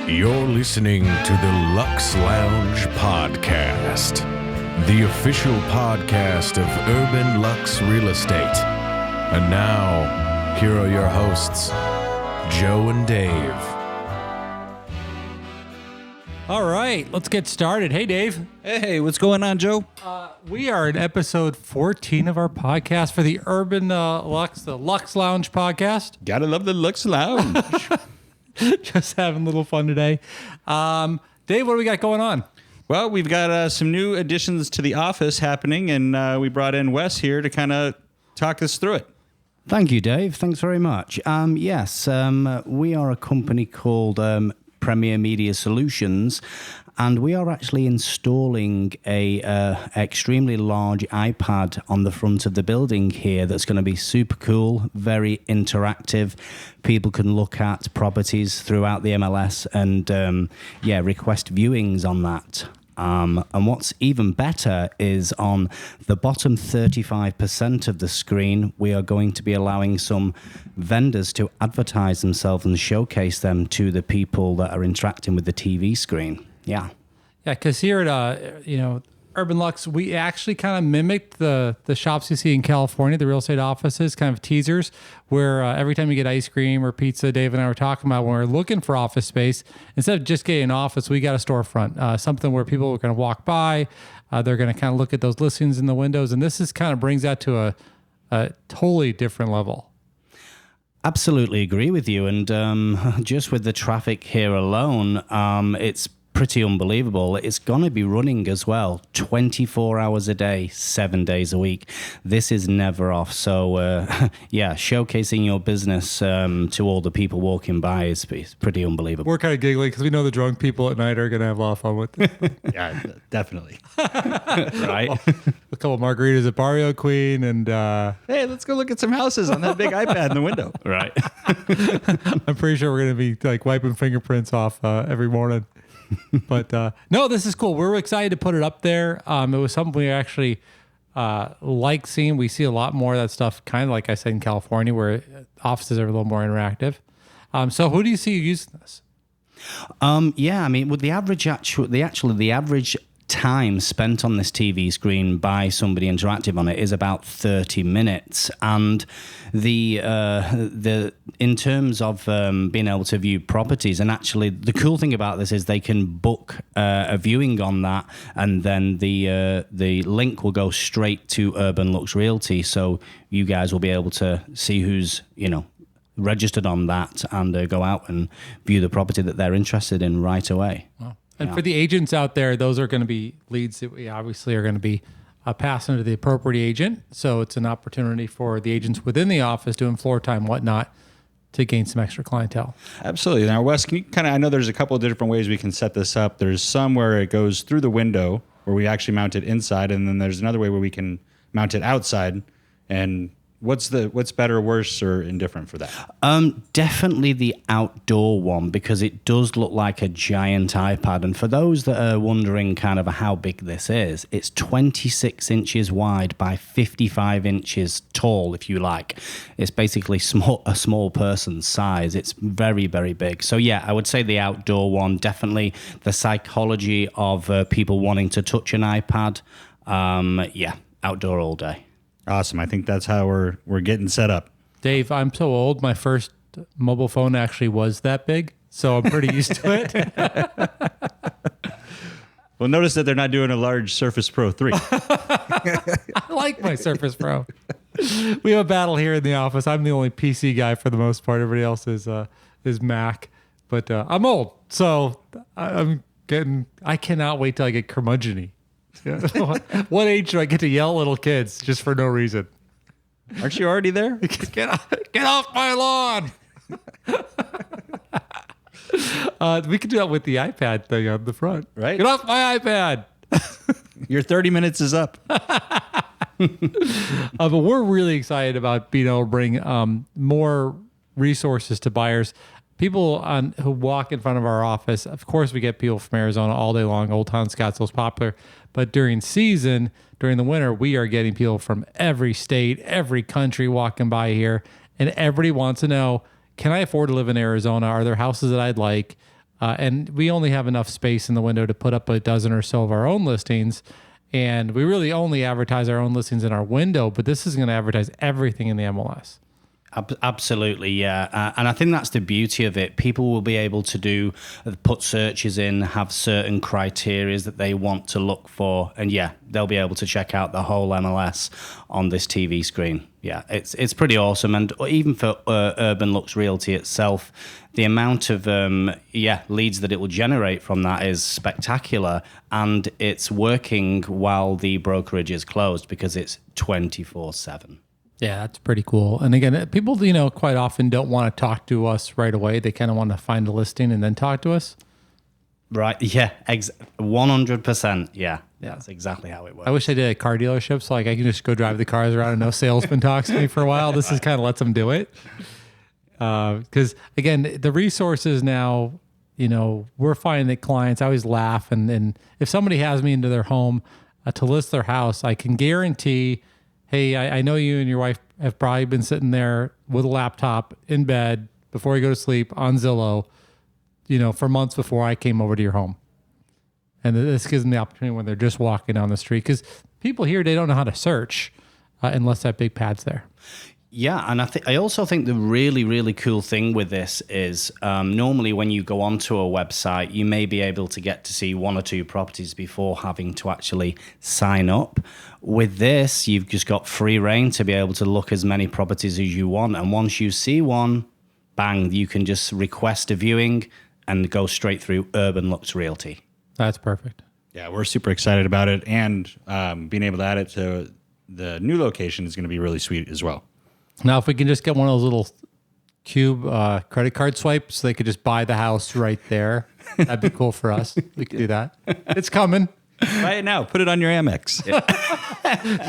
You're listening to the Luxe Lounge Podcast, the official podcast of Urban Luxe Real Estate. And now, here are your hosts, Joe and Dave. All right, let's get started. Hey, Dave. Hey, what's going on, Joe? We are in episode 14 of our podcast for the Urban Luxe, the Luxe Lounge Podcast. Gotta love the Luxe Lounge. Just having a little fun today. Dave, what do we got going on? Well, we've got some new additions to the office happening, and we brought in Wes here to kind of talk us through it. Thank you, Dave. Thanks very much. Yes, we are a company called Premier Media Solutions, and we are actually installing a extremely large iPad on the front of the building here that's going to be super cool, very interactive. People can look at properties throughout the MLS and request viewings on that. And what's even better is on the bottom 35% of the screen, we are going to be allowing some vendors to advertise themselves and showcase them to the people that are interacting with the TV screen. Yeah. Yeah, because here at Urban Luxe, we actually kind of mimicked the shops you see in California, the real estate offices, kind of teasers, where every time you get ice cream or pizza, Dave and I were talking about when we're looking for office space, instead of just getting an office, we got a storefront, something where people are going to walk by, they're going to kind of look at those listings in the windows, and this is kind of brings that to a totally different level. Absolutely agree with you. And just with the traffic here alone, it's pretty unbelievable. It's going to be running as well 24 hours a day, 7 days a week. This is never off. So showcasing your business to all the people walking by is pretty unbelievable. We're kind of giggling because we know the drunk people at night are going to have a lot of fun with it. Yeah, definitely. Right? A couple of margaritas at Barrio Queen and hey, let's go look at some houses on that big iPad in the window. Right. I'm pretty sure we're going to be like wiping fingerprints off every morning. But no, this is cool. We're excited to put it up there. It was something we actually like seeing. We see a lot more of that stuff, kind of like I said in California, where offices are a little more interactive. So who do you see using this? With the average time spent on this TV screen by somebody interactive on it is about 30 minutes, and the in terms of being able to view properties, and actually the cool thing about this is they can book a viewing on that, and then the link will go straight to Urban Luxe Realty, so you guys will be able to see who's registered on that and go out and view the property that they're interested in right away. Wow. And for the agents out there, those are going to be leads that we obviously are going to be passing to the appropriate agent. So it's an opportunity for the agents within the office doing floor time, whatnot, to gain some extra clientele. Absolutely. Now, Wes, can you I know there's a couple of different ways we can set this up. There's some where it goes through the window where we actually mount it inside, and then there's another way where we can mount it outside. And what's better, worse, or indifferent for that? Definitely the outdoor one, because it does look like a giant iPad. And for those that are wondering kind of how big this is, it's 26 inches wide by 55 inches tall, if you like. It's basically a small person's size. It's very, very big. So yeah, I would say the outdoor one, definitely the psychology of people wanting to touch an iPad. Outdoor all day. Awesome. I think that's how we're getting set up. Dave, I'm so old. My first mobile phone actually was that big, so I'm pretty used to it. Well, notice that they're not doing a large Surface Pro 3. I like my Surface Pro. We have a battle here in the office. I'm the only PC guy for the most part. Everybody else is Mac, but I'm old, so I cannot wait till I get curmudgeon-y. What age do I get to yell at little kids just for no reason? Aren't you already there? Get off my lawn! We could do that with the iPad thing on the front. Right? Get off my iPad! Your 30 minutes is up. But we're really excited about being able to bring more resources to buyers. People who walk in front of our office, of course, we get people from Arizona all day long. Old Town Scottsdale is popular. But during the winter, we are getting people from every state, every country walking by here. And everybody wants to know, can I afford to live in Arizona? Are there houses that I'd like? And we only have enough space in the window to put up a dozen or so of our own listings. And we really only advertise our own listings in our window, but this is going to advertise everything in the MLS. Absolutely, yeah. And I think that's the beauty of it. People will be able to put searches in, have certain criteria that they want to look for. And yeah, they'll be able to check out the whole MLS on this TV screen. Yeah, it's pretty awesome. And even for Urban Luxe Realty itself, the amount of leads that it will generate from that is spectacular. And it's working while the brokerage is closed because it's 24/7. Yeah, that's pretty cool. And again, people, quite often don't want to talk to us right away. They kind of want to find a listing and then talk to us. Right. Yeah. 100%. Yeah. That's exactly how it works. I wish I did a car dealership so I can just go drive the cars around and no salesman talks to me for a while. This is kind of lets them do it. Because again, the resources now, we're finding that clients, I always laugh. And if somebody has me into their home to list their house, I can guarantee, hey, I know you and your wife have probably been sitting there with a laptop in bed before you go to sleep on Zillow, for months before I came over to your home. And this gives them the opportunity when they're just walking down the street. Because people here, they don't know how to search unless that big pad's there. Yeah, and I also think the really, really cool thing with this is normally when you go onto a website, you may be able to get to see one or two properties before having to actually sign up. With this, you've just got free reign to be able to look as many properties as you want. And once you see one, bang, you can just request a viewing and go straight through Urban Luxe Realty. That's perfect. Yeah, we're super excited about it. And being able to add it to the new location is going to be really sweet as well. Now, if we can just get one of those little cube credit card swipes so they could just buy the house right there, that'd be cool for us. We could do that. It's coming. Buy it now. Put it on your Amex.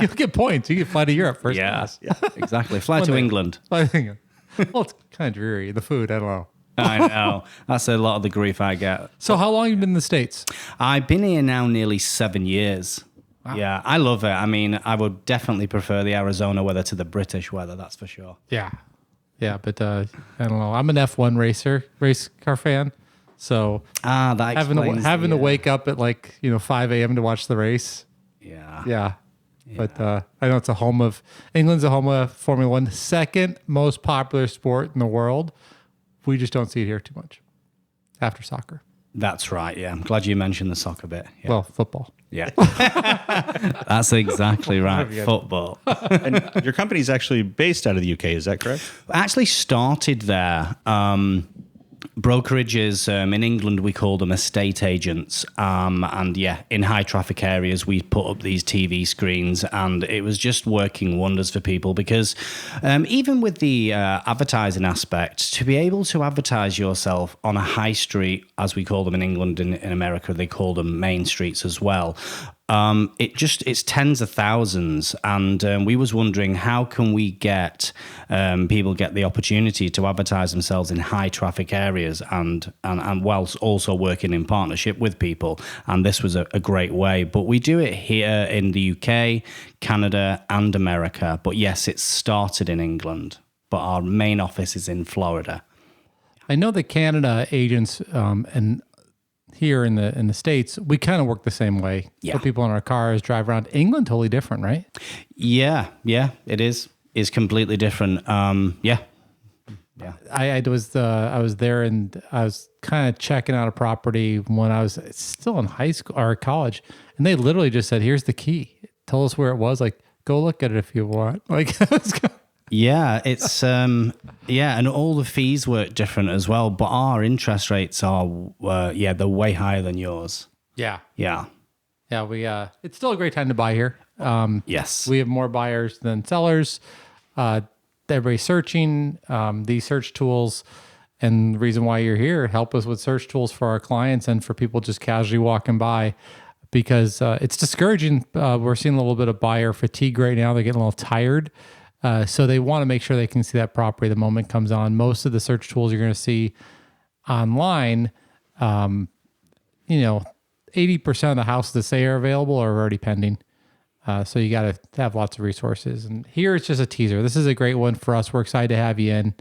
You'll get points. You can fly to Europe first class. Yeah, exactly. Fly to England. Well, it's kind of dreary. The food, I don't know. I know. That's a lot of the grief I get. So how long have you been in the States? I've been here now nearly 7 years. Wow. Yeah, I love it. I mean, I would definitely prefer the Arizona weather to the British weather, that's for sure. Yeah. Yeah, but I don't know. I'm an F1 race car fan. So that having to wake up at 5 a.m. to watch the race. Yeah. Yeah. But I know England's a home of Formula One, second most popular sport in the world. We just don't see it here too much after soccer. That's right, yeah. I'm glad you mentioned the soccer bit. Yeah. Well, football. Yeah. That's exactly right. Football. And your company's actually based out of the UK, is that correct? I actually started there. Brokerages in England, we call them estate agents. And yeah, in high traffic areas, we put up these TV screens and it was just working wonders for people because even with the advertising aspect, to be able to advertise yourself on a high street, as we call them in England, in America, they call them main streets as well. It's tens of thousands, and we was wondering how can we get people get the opportunity to advertise themselves in high traffic areas and whilst also working in partnership with people, and this was a great way. But we do it here in the UK, Canada, and America. But yes, it started in England, but our main office is in Florida. I know the Canada agents and here in the States, we kind of work the same way. Yeah. Put people in our cars, drive around. England, totally different, right? Yeah, it is. It's completely different. Yeah. I was there and I was kind of checking out a property when I was still in high school or college, and they literally just said, "Here's the key. Tell us where it was. Like, go look at it if you want." Like, yeah, it's and all the fees work different as well. But our interest rates are they're way higher than yours. Yeah. We it's still a great time to buy here. Yes, we have more buyers than sellers. Everybody's searching these search tools, and the reason why you're here, help us with search tools for our clients and for people just casually walking by, because it's discouraging. We're seeing a little bit of buyer fatigue right now. They're getting a little tired. So they want to make sure they can see that property the moment it comes on. Most of the search tools you're going to see online, 80% of the houses that say are available are already pending. So you got to have lots of resources. And here it's just a teaser. This is a great one for us. We're excited to have you in.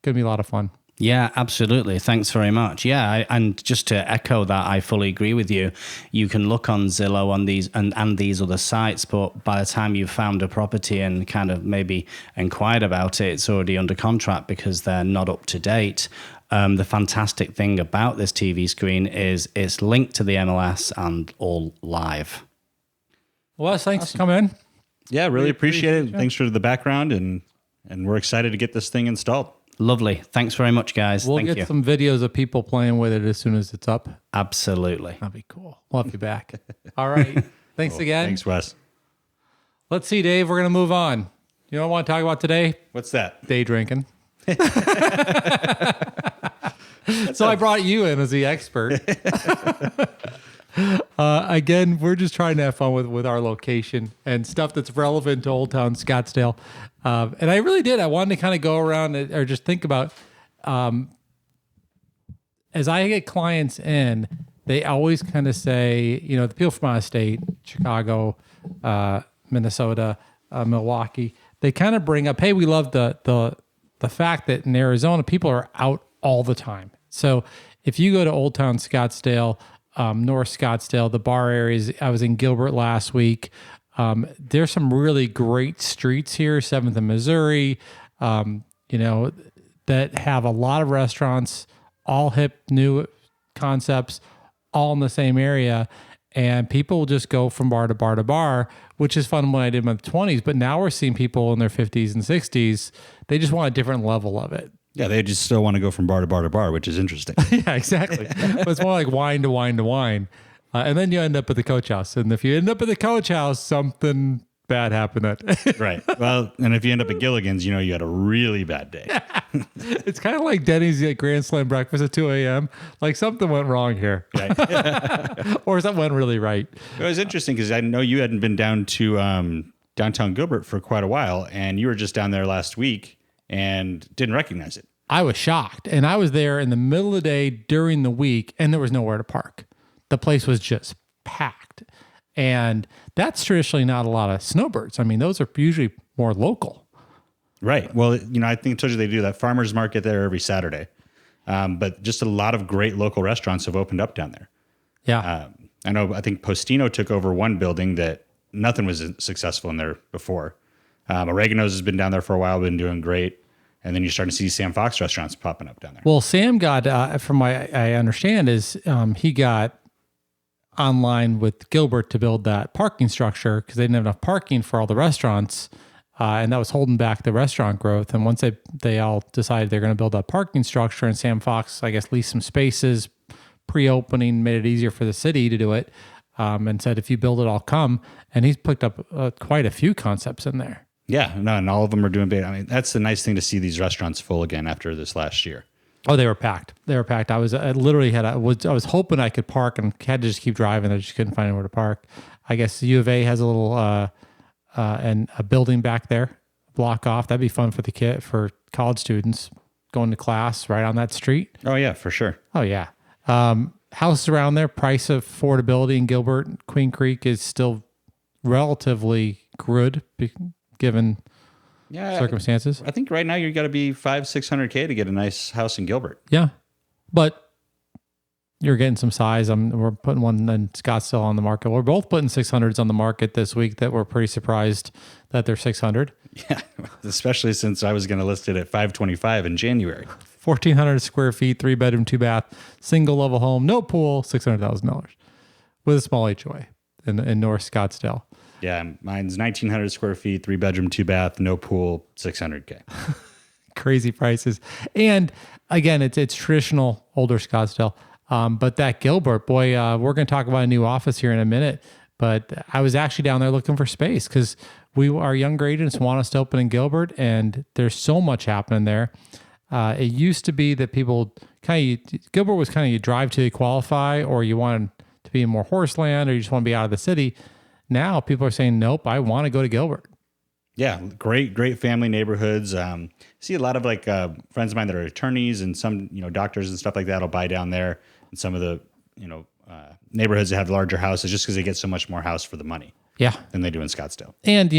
Going to be a lot of fun. Yeah, absolutely. Thanks very much. Yeah, and just to echo that, I fully agree with you. You can look on Zillow on these and these other sites, but by the time you've found a property and kind of maybe inquired about it, it's already under contract because they're not up to date. The fantastic thing about this TV screen is it's linked to the MLS and all live. Wes, thanks for coming in. Yeah, really appreciate it. Thanks for the background, and we're excited to get this thing installed. Lovely. Thanks very much, guys. We'll Thank get you. some videos of people playing with it as soon as it's up. Absolutely. That'd be cool. We'll have you back. All right. Thanks again. Thanks, Wes. Let's see, Dave. We're going to move on. You know what I want to talk about today? What's that? Day drinking. So I brought you in as the expert. Again, we're just trying to have fun with our location and stuff that's relevant to Old Town Scottsdale. And I really did. I wanted to kind of go around or just think about, as I get clients in, they always kind of say, you know, the people from out of state, Chicago, Minnesota, Milwaukee, they kind of bring up, hey, we love the fact that in Arizona, people are out all the time. So if you go to Old Town Scottsdale, North Scottsdale, the bar areas, I was in Gilbert last week. There's some really great streets here, 7th and Missouri, you know, that have a lot of restaurants, all hip, new concepts, all in the same area. And people will just go from bar to bar to bar, which is fun when I did in my 20s. But now we're seeing people in their 50s and 60s. They just want a different level of it. Yeah, they just still want to go from bar to bar to bar, which is interesting. Yeah, exactly. But it's more like wine to wine to wine. And then you end up at the coach house. And if you end up at the coach house, something bad happened at. Right. Well, and if you end up at Gilligan's, you know, you had a really bad day. It's kind of like Denny's at Grand Slam breakfast at 2 a.m. Like something went wrong here. Right. Or something went really right. It was interesting because I know you hadn't been down to downtown Gilbert for quite a while, and you were just down there last week and didn't recognize it. I was shocked. And I was there in the middle of the day during the week, and there was nowhere to park. The place was just packed. And that's traditionally not a lot of snowbirds. I mean, those are usually more local. Right. Well, you know, I think I told you they do that farmer's market there every Saturday. But just a lot of great local restaurants have opened up down there. Yeah. I think Postino took over one building that nothing was successful in there before. Oregano's has been down there for a while, been doing great. And then you're starting to see Sam Fox restaurants popping up down there. Well, Sam got, from what I understand, is he got online with Gilbert to build that parking structure because they didn't have enough parking for all the restaurants. And that was holding back the restaurant growth. And once they all decided they're going to build that parking structure, and Sam Fox, I guess, leased some spaces pre-opening, made it easier for the city to do it, and said, if you build it, I'll come. And he's picked up quite a few concepts in there. Yeah, no, and all of them are doing big. I mean, that's the nice thing to see these restaurants full again after this last year. Oh, they were packed. They were packed. I was hoping I could park and had to just keep driving. I just couldn't find anywhere to park. I guess U of A has a little and a building back there, block off. That'd be fun for college students going to class right on that street. Oh yeah, for sure. Oh yeah. Houses around there, price of affordability in Gilbert and Queen Creek is still relatively good given circumstances. I think right now you got to be $500,000-$600,000 to get a nice house in Gilbert. Yeah, but you're getting some size. We're putting one in Scottsdale on the market. We're both putting 600s on the market this week that we're pretty surprised that they're 600. Yeah, especially since I was going to list it at $525 in January. 1,400 square feet, 3-bedroom, 2-bath, single level home, no pool, $600,000 with a small HOA in North Scottsdale. Yeah, mine's 1,900 square feet, 3-bedroom, 2-bath, no pool, $600,000. Crazy prices. And again, it's traditional older Scottsdale. But that Gilbert, boy, we're going to talk about a new office here in a minute. But I was actually down there looking for space because our younger agents want us to open in Gilbert, and there's so much happening there. It used to be that people Gilbert was kind of you drive till you qualify, or you want to be in more horse land, or you just want to be out of the city. Now people are saying, nope, I want to go to Gilbert. Yeah, great family neighborhoods. See a lot of friends of mine that are attorneys and some doctors and stuff like that will buy down there. And some of the neighborhoods that have larger houses just because they get so much more house for the money Yeah. than they do in Scottsdale. And,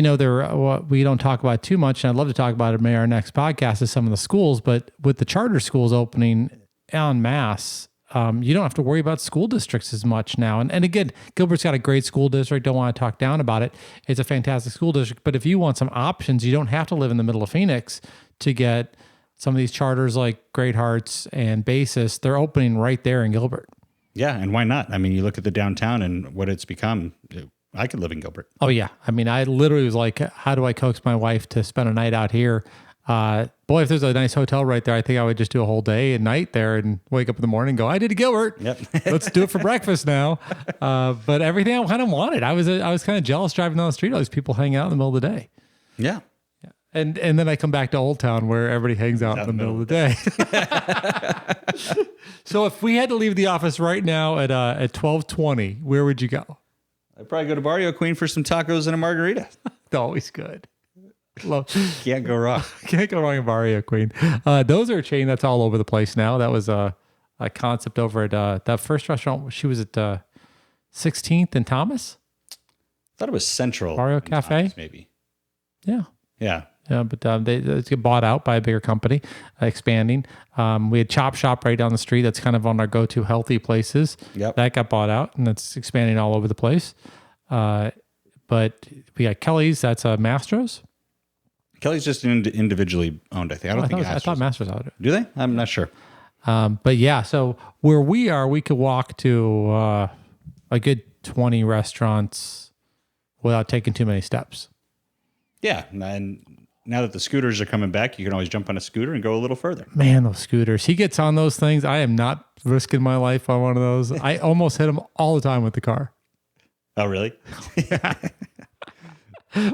what we don't talk about too much, and I'd love to talk about it in our next podcast, is some of the schools, but with the charter schools opening en masse, you don't have to worry about school districts as much now. And again, Gilbert's got a great school district. Don't want to talk down about it. It's a fantastic school district. But if you want some options, you don't have to live in the middle of Phoenix to get some of these charters like Great Hearts and Basis. They're opening right there in Gilbert. Yeah, and why not? I mean, you look at the downtown and what it's become. I could live in Gilbert. Oh, yeah. I mean, I literally was like, how do I coax my wife to spend a night out here? Boy, if there's a nice hotel right there, I think I would just do a whole day and night there and wake up in the morning and go, I did a Gilbert. Yep. Let's do it for breakfast now. But everything I kind of wanted. I was kind of jealous driving down the street, all these people hanging out in the middle of the day. Yeah. And then I come back to Old Town where everybody hangs out in the middle of the day. So if we had to leave the office right now at 12:20, where would you go? I'd probably go to Barrio Queen for some tacos and a margarita. Always good. Love. Can't go wrong. Can't go wrong in Barrio Queen. Those are a chain that's all over the place now. That was a concept over at that first restaurant. She was at 16th and Thomas. I thought it was Central. Barrio and Cafe? Thomas, maybe. Yeah. Yeah. Yeah, but they get bought out by a bigger company, expanding. We had Chop Shop right down the street. That's kind of on our go-to healthy places. Yep. That got bought out, and that's expanding all over the place. But we got Kelly's. That's Mastro's. Kelly's just individually owned, I think. I don't think I thought Mastro's out. Do they? I'm not sure. But yeah, so where we are, we could walk to a good 20 restaurants without taking too many steps. Yeah. And now that the scooters are coming back, you can always jump on a scooter and go a little further. Man, those scooters. He gets on those things. I am not risking my life on one of those. I almost hit him all the time with the car. Oh, really?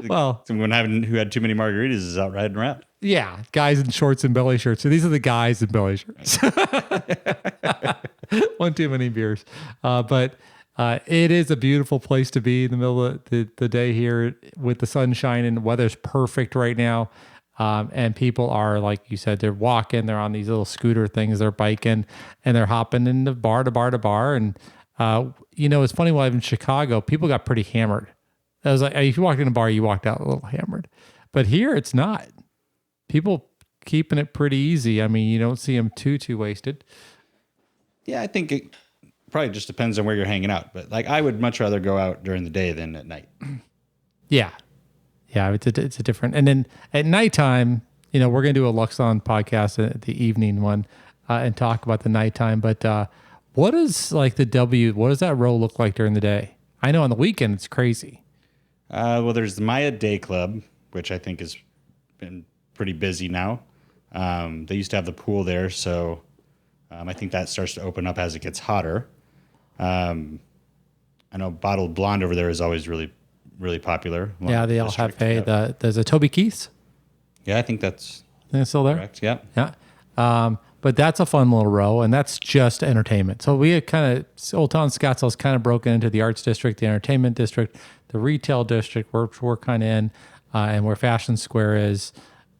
Well, someone who had too many margaritas is out riding around. yeah, guys in shorts and belly shirts. So these are the guys in belly shirts. One too many beers. But it is a beautiful place to be in the middle of the day here with the sun shining. The weather's perfect right now. And people are, like you said, they're walking, they're on these little scooter things, they're biking, and they're hopping into bar to bar to bar. And, it's funny, while I was in Chicago, people got pretty hammered. I was like, if you walked in a bar, you walked out a little hammered. But here, it's not. People keeping it pretty easy. I mean, you don't see them too wasted. Yeah, I think it probably just depends on where you're hanging out. But like, I would much rather go out during the day than at night. Yeah. Yeah, it's a different. And then at nighttime, we're going to do a Luxe Lounge podcast at the evening one and talk about the nighttime. But what is like what does that row look like during the day? I know on the weekend it's crazy. Well, there's the Maya Day Club, which I think has been pretty busy now. They used to have the pool there, so I think that starts to open up as it gets hotter. I know Bottled Blonde over there is always really, really popular. Yeah, they all have there's a Toby Keith's. Yeah, I think that's still there. correct. Yeah. Yeah. But that's a fun little row, and that's just entertainment. So we had Old Town Scottsdale's kind of broken into the arts district, the entertainment district, the retail district, which we're kind of in, and where Fashion Square is.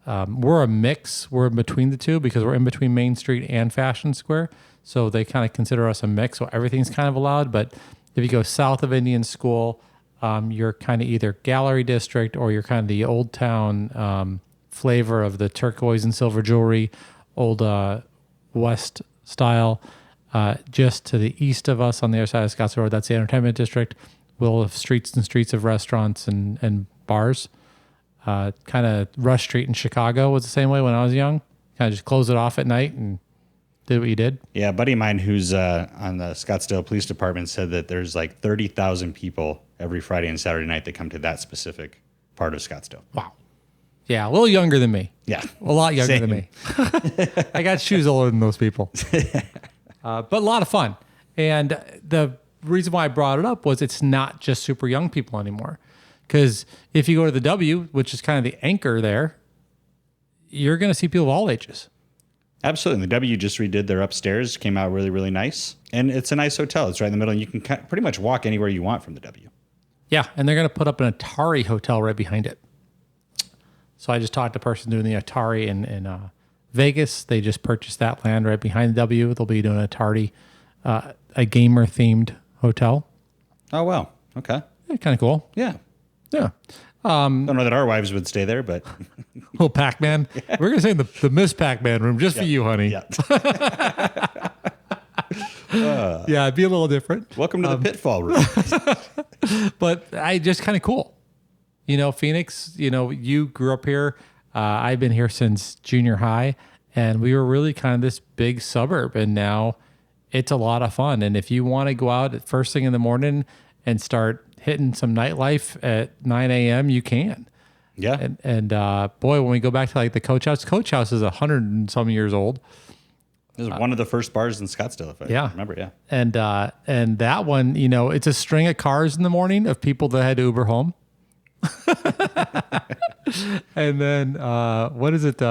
We're a mix. We're in between the two because we're in between Main Street and Fashion Square. So they kind of consider us a mix. So everything's kind of allowed. But if you go south of Indian School, you're kind of either gallery district or you're kind of the Old Town flavor of the turquoise and silver jewelry, old West style. Just to the east of us on the other side of Scottsdale Road, that's the entertainment district. We'll have streets and streets of restaurants and bars. Kind of Rush Street in Chicago was the same way when I was young. Kind of just close it off at night and did what you did. Yeah, a buddy of mine who's on the Scottsdale Police Department said that there's like 30,000 people every Friday and Saturday night that come to that specific part of Scottsdale. Wow. Yeah, a little younger than me. Yeah. A lot younger Same. than me. I got shoes older than those people. But a lot of fun. And the reason why I brought it up was it's not just super young people anymore. Because if you go to the W, which is kind of the anchor there, you're going to see people of all ages. Absolutely. The W just redid their upstairs, came out really, really nice. And it's a nice hotel. It's right in the middle. And you can pretty much walk anywhere you want from the W. Yeah, and they're going to put up an Atari hotel right behind it. So I just talked to the person doing the Atari in Vegas. They just purchased that land right behind the W. They'll be doing an Atari a gamer themed hotel. Oh, wow. Okay. Kind of cool. Yeah. Yeah. Don't know that our wives would stay there, but Little Pac-Man. We're going to stay in the Miss Pac-Man room just for you, honey. yeah. Yeah, it'd be a little different. Welcome to the pitfall room. But just kind of cool. Phoenix, you grew up here. I've been here since junior high, and we were really kind of this big suburb, and now it's a lot of fun. And if you want to go out at first thing in the morning and start hitting some nightlife at 9 a.m., you can. Yeah. And boy, when we go back to like the Coach House is 100 and some years old. This is one of the first bars in Scottsdale, if I remember. Yeah. And that one, it's a string of cars in the morning of people that had to Uber home. And then what is it?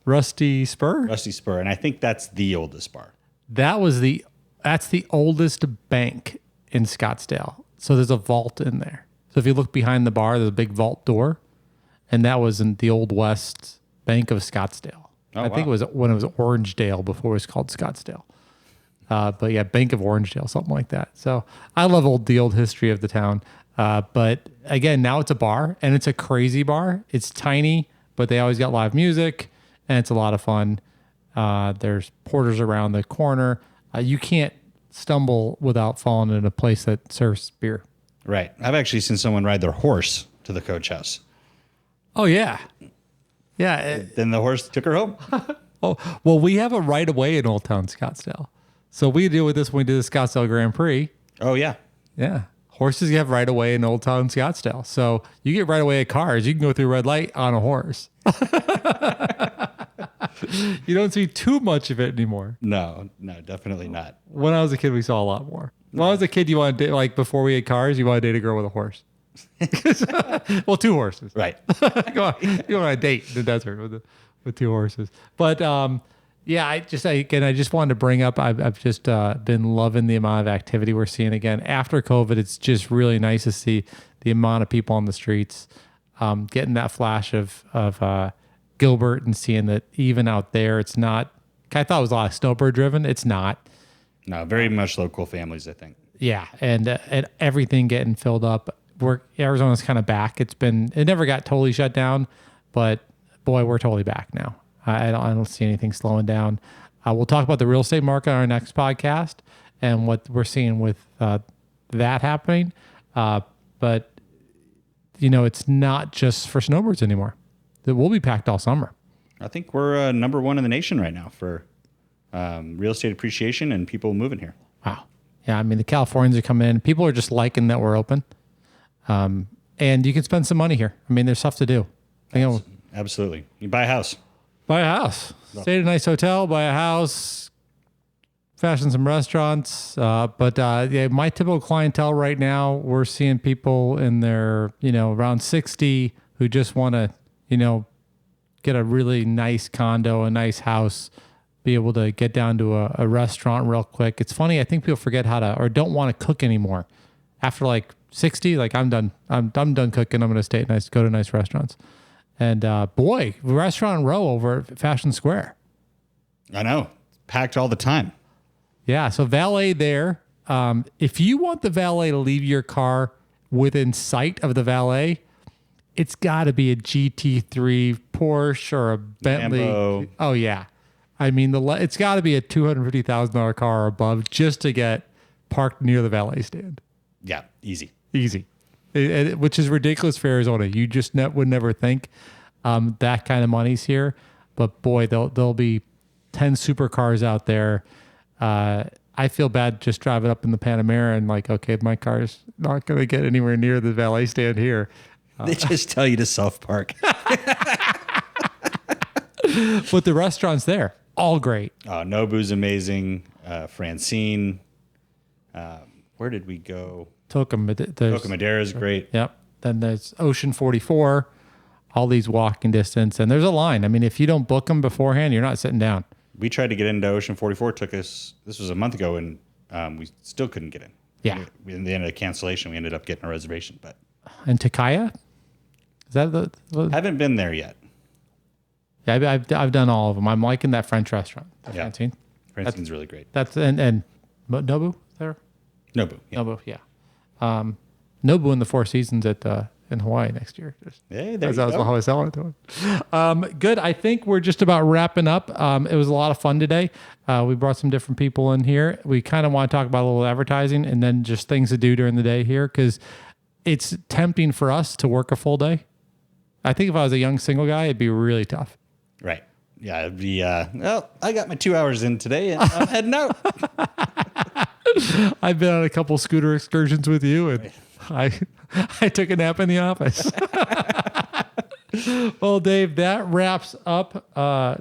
Rusty Spur? Rusty Spur. And I think that's the oldest bar. That's the oldest bank in Scottsdale. So there's a vault in there. So if you look behind the bar, there's a big vault door. And that was in the Old West Bank of Scottsdale. I think it was when it was Orangedale before it was called Scottsdale. But yeah, Bank of Orangedale, something like that. So I love the old history of the town. But again, now it's a bar, and it's a crazy bar. It's tiny, but they always got live music, and it's a lot of fun. There's porters around the corner. You can't stumble without falling in a place that serves beer. Right. I've actually seen someone ride their horse to the Coach House. Oh, yeah. Yeah. Then the horse took her home. Oh, well, we have a right of way in Old Town Scottsdale. So we deal with this when we do the Scottsdale Grand Prix. Oh, yeah. Yeah. Horses have right of way in Old Town Scottsdale. So you get right of way at cars. You can go through red light on a horse. You don't see too much of it anymore. No, definitely not. When I was a kid, we saw a lot more. When I was a kid, you wanted to date, like before we had cars, you wanted to date a girl with a horse. Well, two horses. Right. You want to date in the desert with two horses. But yeah, I just wanted to bring up, I've just been loving the amount of activity we're seeing again. After COVID, it's just really nice to see the amount of people on the streets, getting that flash of Gilbert and seeing that even out there, it's not, I thought it was a lot of snowbird driven. It's not. No, very much local families, I think. Yeah. And everything getting filled up. Arizona's kind of back. It never got totally shut down, but boy, we're totally back now. I don't see anything slowing down. We'll talk about the real estate market on our next podcast and what we're seeing with that happening. But it's not just for snowbirds anymore. We'll be packed all summer. I think we're number one in the nation right now for real estate appreciation and people moving here. Wow. Yeah, I mean, the Californians are coming in. People are just liking that we're open. And you can spend some money here. I mean, there's stuff to do. Absolutely. You buy a house. Buy a house. Stay at a nice hotel, buy a house, fashion some restaurants. But my typical clientele right now, we're seeing people in their, around 60 who just want to, get a really nice condo, a nice house, be able to get down to a restaurant real quick. It's funny. I think people forget how to, or don't want to cook anymore. After like 60, like I'm done cooking. I'm going to go to nice restaurants. And boy, Restaurant Row over at Fashion Square. I know. Packed all the time. Yeah. So valet there. If you want the valet to leave your car within sight of the valet, it's got to be a GT3 Porsche or a Bentley. Lambo. Oh, yeah. I mean, it's got to be a $250,000 car or above just to get parked near the valet stand. Yeah, easy. Which is ridiculous for Arizona. You just would never think that kind of money's here. But boy, there'll be 10 supercars out there. I feel bad just driving up in the Panamera and like, okay, my car's not going to get anywhere near the valet stand here. They just tell you to self-park. But the restaurants there, all great. Nobu's amazing. Francine. Where did we go? Toca Madera is great. Yep. Then there's Ocean 44, all these walking distance. And there's a line. I mean, if you don't book them beforehand, you're not sitting down. We tried to get into Ocean 44. This was a month ago, and we still couldn't get in. Yeah. In the end of the cancellation, we ended up getting a reservation. But And Takaya? Is that the haven't been there yet. Yeah, I've done all of them. I'm liking that French restaurant. Yeah. Francine. Francine's really great. That's and Nobu there? Nobu. Yeah. Nobu, yeah. Nobu in the Four Seasons in Hawaii next year. Hey, That's how I was selling it to him. Good. I think we're just about wrapping up. It was a lot of fun today. We brought some different people in here. We kind of want to talk about a little advertising and then just things to do during the day here because it's tempting for us to work a full day. I think if I was a young single guy, it'd be really tough. Right. Yeah, it'd be, well, I got my 2 hours in today and I'm heading out. I've been on a couple scooter excursions with you and I took a nap in the office. Well, Dave, that wraps up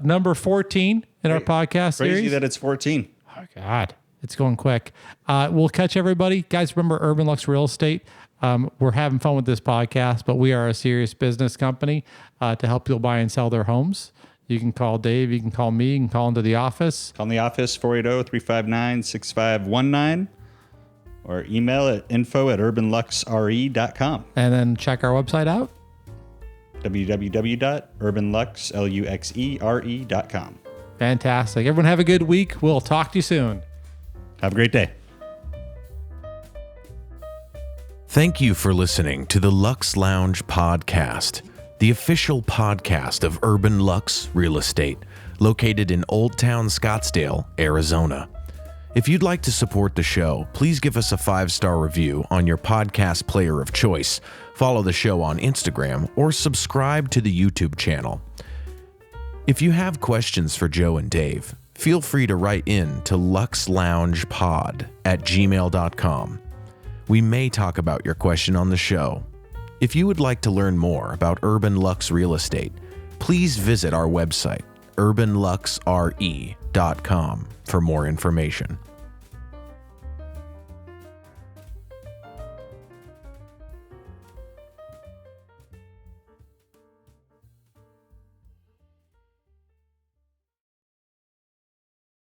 number 14 in our podcast Crazy series. that it's 14. Oh, God. It's going quick. We'll catch everybody. Guys, remember Urban Luxe Real Estate. We're having fun with this podcast, but we are a serious business company to help people buy and sell their homes. You can call Dave. You can call me. You can call into the office. Call in the office, 480-359-6519. Or email at info@urbanluxre.com. And then check our website out. www.urbanluxere.com. Fantastic. Everyone have a good week. We'll talk to you soon. Have a great day. Thank you for listening to the Luxe Lounge Podcast, the official podcast of Urban Luxe Real Estate, located in Old Town Scottsdale, Arizona. If you'd like to support the show, please give us a 5-star review on your podcast player of choice, follow the show on Instagram, or subscribe to the YouTube channel. If you have questions for Joe and Dave, feel free to write in to luxloungepod@gmail.com. We may talk about your question on the show. If you would like to learn more about Urban Luxe Real Estate, please visit our website, urbanluxre.com, for more information.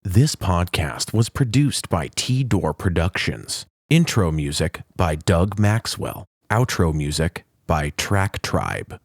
This podcast was produced by T-Door Productions. Intro music by Doug Maxwell. Outro music by Track Tribe.